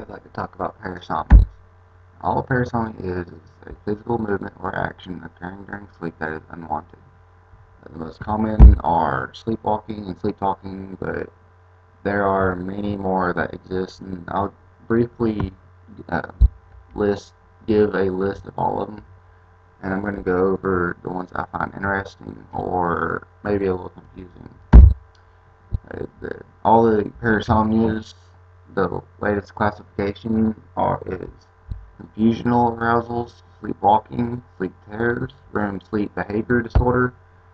I'd like to talk about parasomnia. All parasomnia is a physical movement or action occurring during sleep that is unwanted. The most common are sleepwalking and sleep talking, but there are many more that exist, and I'll briefly uh, give a list of all of them, and I'm going to go over the ones I find interesting or maybe a little confusing. All the parasomnias, the latest classification is confusional arousals, sleepwalking, sleep terrors, REM sleep behavior disorder,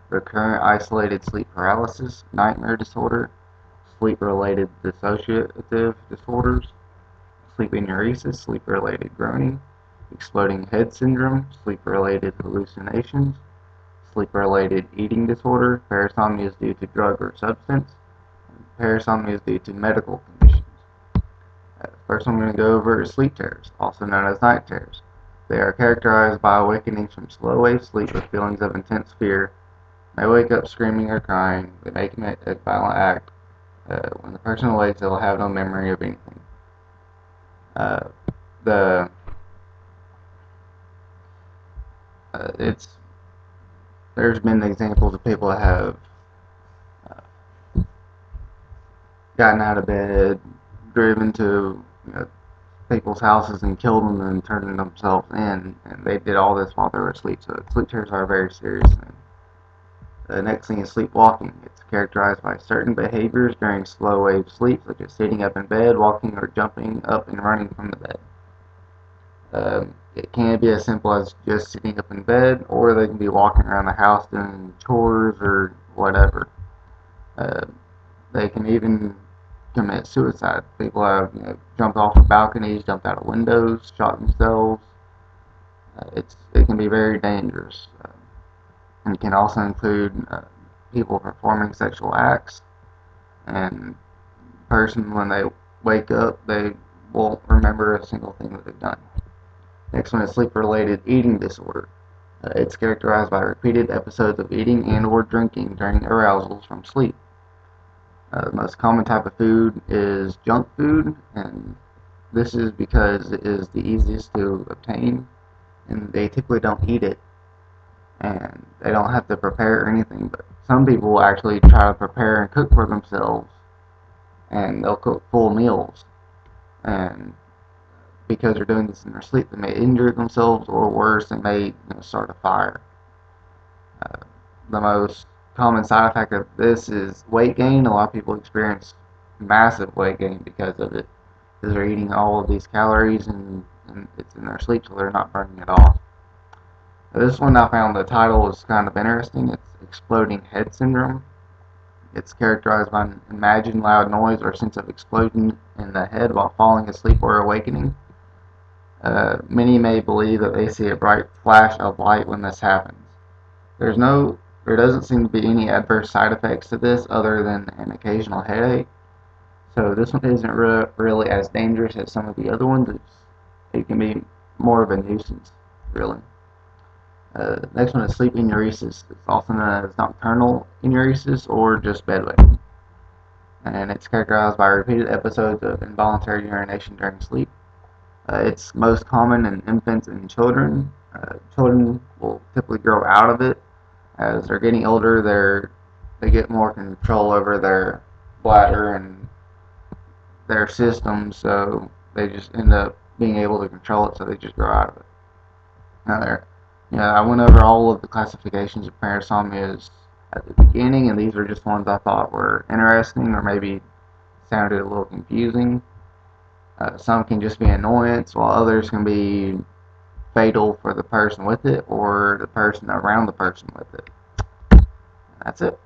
recurrent isolated sleep paralysis, nightmare disorder, sleep-related dissociative disorders, sleep enuresis, sleep-related groaning, exploding head syndrome, sleep-related hallucinations, sleep-related eating disorder, parasomnia is due to drug or substance, and parasomnia is due to medical conditions. First one I'm going to go over is sleep terrors, also known as night terrors. They are characterized by awakenings from slow-wave sleep with feelings of intense fear. May wake up screaming or crying. They may commit a violent act. When the person awakes, they will have no memory of anything. Uh, the it's There's been examples of people that have gotten out of bed, driven to people's houses and killed them and turned themselves in, and they did all this while they were asleep. So sleep terrors are a very serious thing. The next thing is sleepwalking. It's characterized by certain behaviors during slow-wave sleep, such as sitting up in bed, walking, or jumping up and running from the bed. It can be as simple as just sitting up in bed, or they can be walking around the house doing chores or whatever. Uh, they can even commit suicide. People have jumped off of balconies, jumped out of windows, shot themselves. It can be very dangerous. And can also include people performing sexual acts, and the person, when they wake up, they won't remember a single thing that they've done. Next one is sleep-related eating disorder. It's characterized by repeated episodes of eating and or drinking during arousals from sleep. The most common type of food is junk food, and this is because it is the easiest to obtain, and they typically don't eat it, and they don't have to prepare anything. But some people actually try to prepare and cook for themselves, and they'll cook full meals, and because they're doing this in their sleep, they may injure themselves, or worse, they may start a fire. The most common side effect of this is weight gain. A lot of people experience massive weight gain because of it, because they're eating all of these calories, and it's in their sleep, so they're not burning it off. This one, I found the title was kind of interesting. It's exploding head syndrome. It's characterized by an imagined loud noise or sense of explosion in the head while falling asleep or awakening. Many may believe that they see a bright flash of light when this happens. There doesn't seem to be any adverse side effects to this other than an occasional headache. So this one isn't really as dangerous as some of the other ones. It can be more of a nuisance, really. Next one is sleep enuresis. It's also known as nocturnal enuresis or just bedwetting. And it's characterized by repeated episodes of involuntary urination during sleep. It's most common in infants and children. Children will typically grow out of it. As they're getting older, they get more control over their bladder and their system, so they just end up being able to control it, so they just grow out of it. I went over all of the classifications of parasomnias at the beginning, and these are just ones I thought were interesting or maybe sounded a little confusing. Some can just be annoyance, while others can be fatal for the person with it or the person around the person with it. That's it.